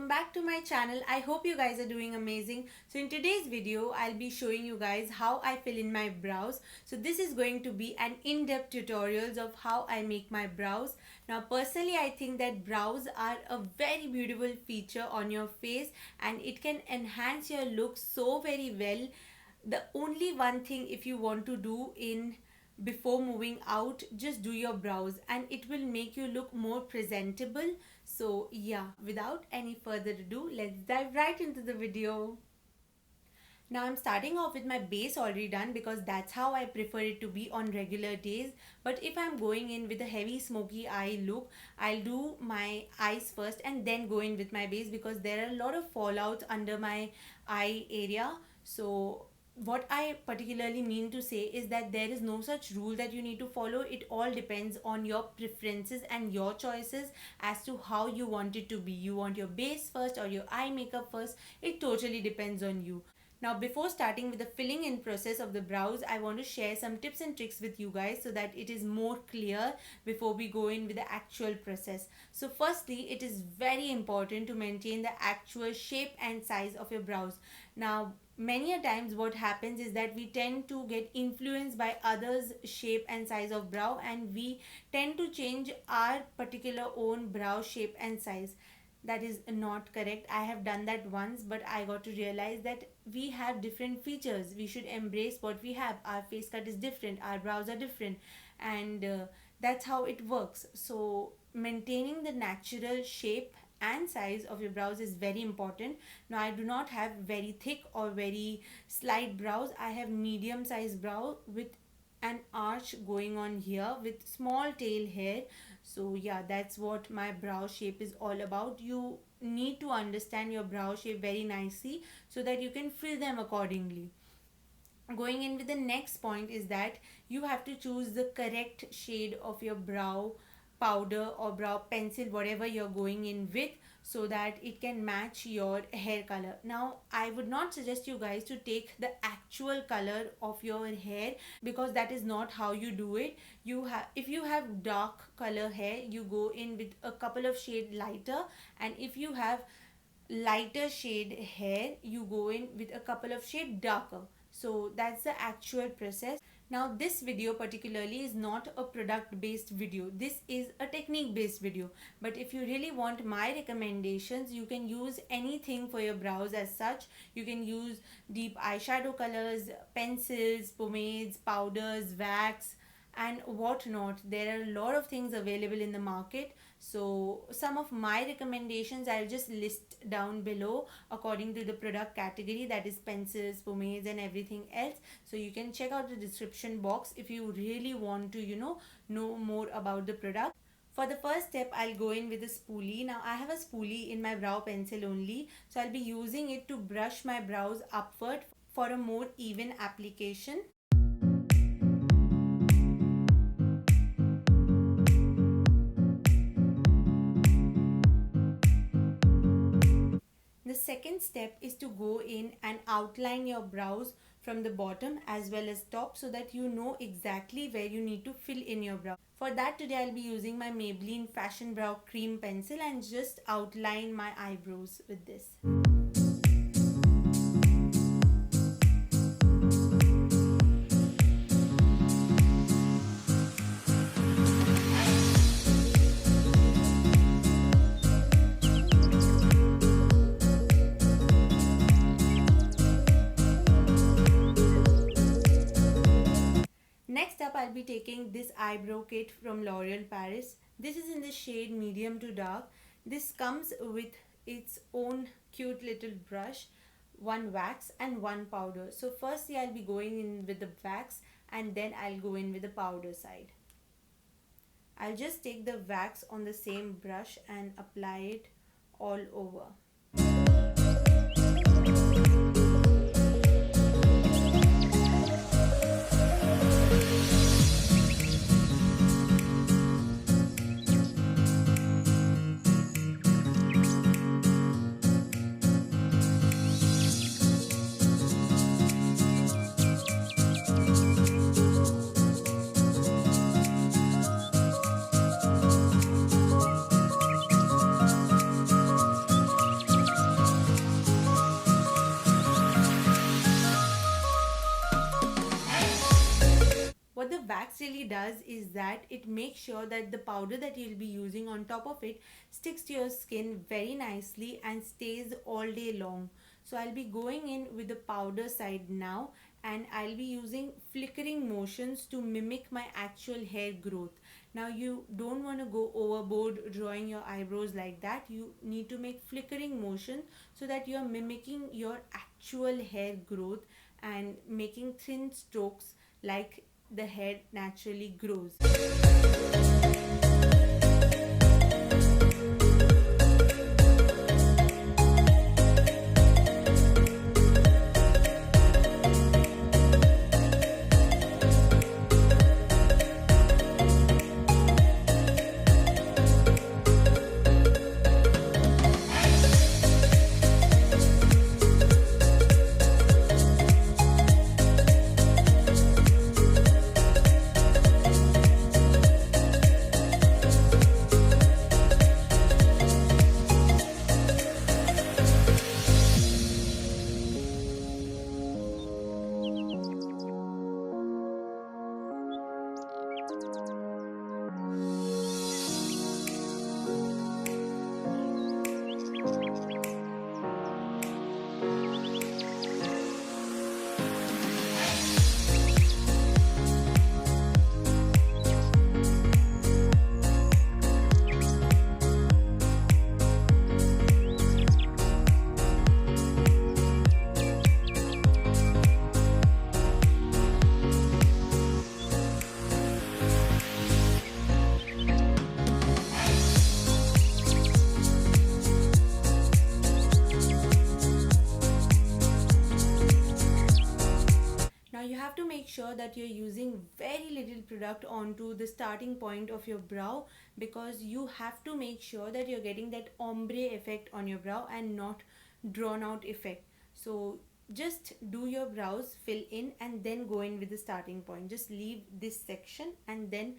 welcome back to my channel. I hope you guys are doing amazing. So in today's video I'll be showing you guys how I fill in my brows. So this is going to be an in-depth tutorials of how I make my brows. Now personally I think that brows are a very beautiful feature on your face and it can enhance your look so very well. The only one thing if you want to do in before moving out, just do your brows and it will make you look more presentable. So yeah, without any further ado, let's dive right into the video. Now I'm starting off with my base already done because that's how I prefer it to be on regular days. But if I'm going in with a heavy smoky eye look, I'll do my eyes first and then go in with my base because there are a lot of fallouts under my eye area. So what I particularly mean to say is that there is no such rule that you need to follow. It all depends on your preferences and your choices as to how you want it to be. You want your base first or your eye makeup first. It totally depends on you. Now before starting with the filling in process of the brows, I want to share some tips and tricks with you guys so that it is more clear before we go in with the actual process. So firstly, it is very important to maintain the actual shape and size of your brows. Now many a times what happens is that we tend to get influenced by others shape and size of brow and we tend to change our particular own brow shape and size. That is not correct. I have done that once, but I got to realize that we have different features. We should embrace what we have. Our face cut is different, our brows are different, and that's how it works. So maintaining the natural shape and size of your brows is very important. Now I do not have very thick or very slight brows. I have medium size brow with an arch going on here with small tail hair. So yeah, that's what my brow shape is all about. You need to understand your brow shape very nicely so that you can fill them accordingly. Going in with the next point is that you have to choose the correct shade of your brow powder or brow pencil, whatever you're going in with, so that it can match your hair color. Now I would not suggest you guys to take the actual color of your hair because that is not how you do it. You have, if you have dark color hair, you go in with a couple of shade lighter, and if you have lighter shade hair, you go in with a couple of shade darker. So that's the actual process. Now this video particularly is not a product based video. This is a technique based video. But if you really want my recommendations, you can use anything for your brows as such. You can use deep eyeshadow colors, pencils, pomades, powders, wax, and whatnot. There are a lot of things available in the market. So some of my recommendations I'll just list down below according to the product category, that is pencils, pomades and everything else. So you can check out the description box if you really want to know more about the product. For the first step, I'll go in with a spoolie. Now I have a spoolie in my brow pencil only, so I'll be using it to brush my brows upward for a more even application. The second step is to go in and outline your brows from the bottom as well as top so that you know exactly where you need to fill in your brow. For that today I'll be using my Maybelline Fashion Brow Cream Pencil and just outline my eyebrows with this. Next up, I'll be taking this eyebrow kit from L'Oreal Paris. This is in the shade medium to dark. This comes with its own cute little brush, one wax and one powder. So firstly, I'll be going in with the wax and then I'll go in with the powder side. I'll just take the wax on the same brush and apply it all over. what the wax really does is that it makes sure that the powder that you'll be using on top of it sticks to your skin very nicely and stays all day long. So I'll be going in with the powder side now, and I'll be using flickering motions to mimic my actual hair growth. Now you don't want to go overboard drawing your eyebrows like that. You need to make flickering motion so that you're mimicking your actual hair growth and making thin strokes like the hair naturally grows. You have to make sure that you're using very little product onto the starting point of your brow, because you have to make sure that you're getting that ombre effect on your brow and not drawn out effect. So just do your brows, fill in, and then go in with the starting point. Just leave this section and then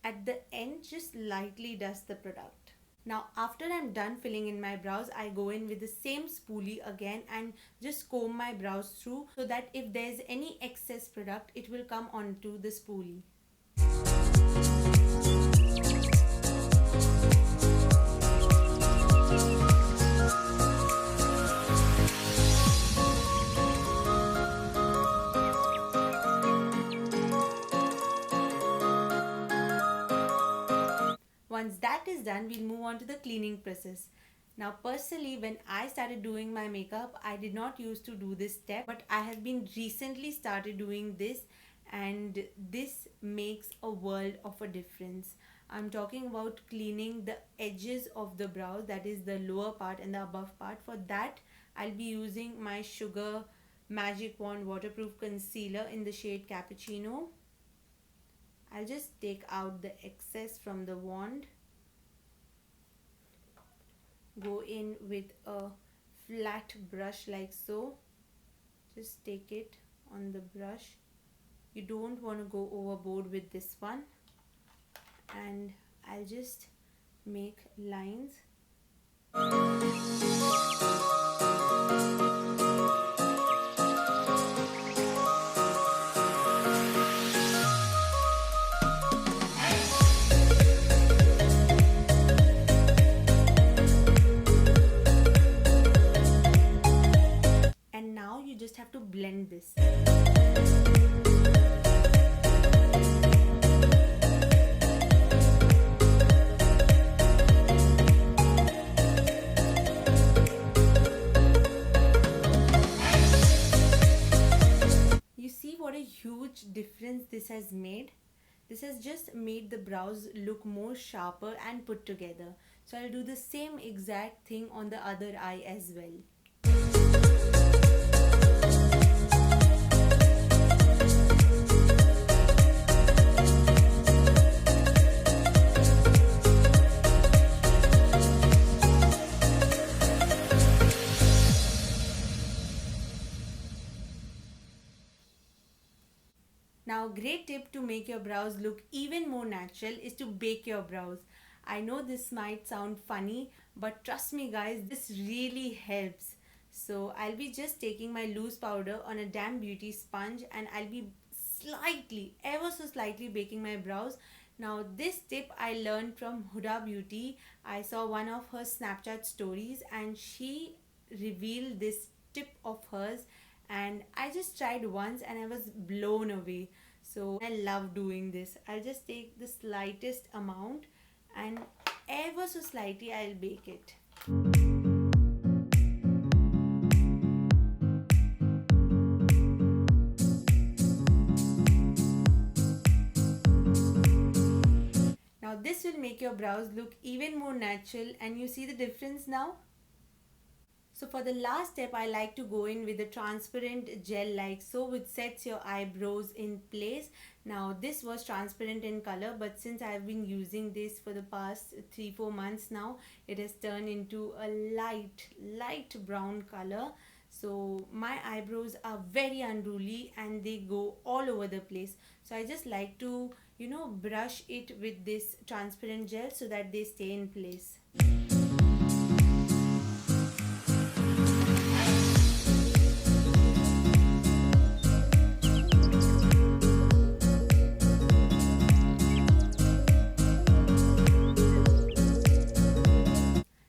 at the end just lightly dust the product. Now after I'm done filling in my brows, I go in with the same spoolie again and just comb my brows through so that if there's any excess product, it will come onto the spoolie. Once that is done, we'll move on to the cleaning process. Now personally, when I started doing my makeup, I did not used to do this step, but I have been recently started doing this, and this makes a world of a difference. I'm talking about cleaning the edges of the brows, that is the lower part and the above part. For that, I'll be using my Sugar Magic Wand Waterproof Concealer in the shade Cappuccino. I'll just take out the excess from the wand. Go in with a flat brush like so. Just take it on the brush. You don't want to go overboard with this one. And I'll just make lines. You just have to blend this. You see what a huge difference this has made? This has just made the brows look more sharper and put together. So I'll do the same exact thing on the other eye as well. Now, a great tip to make your brows look even more natural is to bake your brows. I know this might sound funny, but trust me guys, this really helps. So I'll be just taking my loose powder on a damp beauty sponge and I'll be slightly, ever so slightly baking my brows. Now this tip I learned from Huda Beauty. I saw one of her Snapchat stories and she revealed this tip of hers, and I just tried once and I was blown away. So I love doing this. I'll just take the slightest amount and ever so slightly I'll bake it. Now this will make your brows look even more natural, and you see the difference now? So for the last step, I like to go in with a transparent gel like so, which sets your eyebrows in place. Now this was transparent in color, but since I've been using this for the past 3-4 months now, it has turned into a light brown color. So my eyebrows are very unruly and they go all over the place. So I just like to, brush it with this transparent gel so that they stay in place.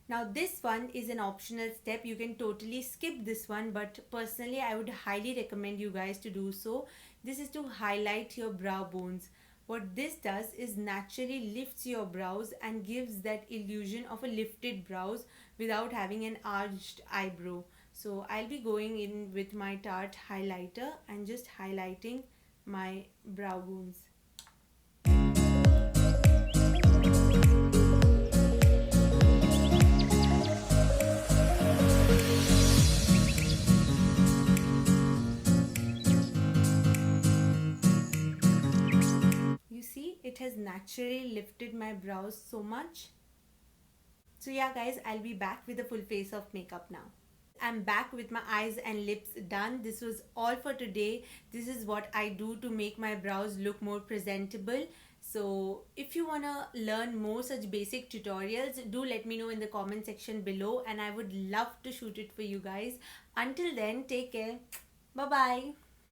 Now this one is an optional step. You can totally skip this one, but personally I would highly recommend you guys to do so. This is to highlight your brow bones. What this does is naturally lifts your brows and gives that illusion of a lifted brows without having an arched eyebrow. So I'll be going in with my Tarte highlighter and just highlighting my brow bones. It has naturally lifted my brows so much. So yeah guys, I'll be back with a full face of makeup now. I'm back with my eyes and lips done. This was all for today. This is what I do to make my brows look more presentable. So if you want to learn more such basic tutorials, do let me know in the comment section below and I would love to shoot it for you guys. Until then, take care. Bye bye.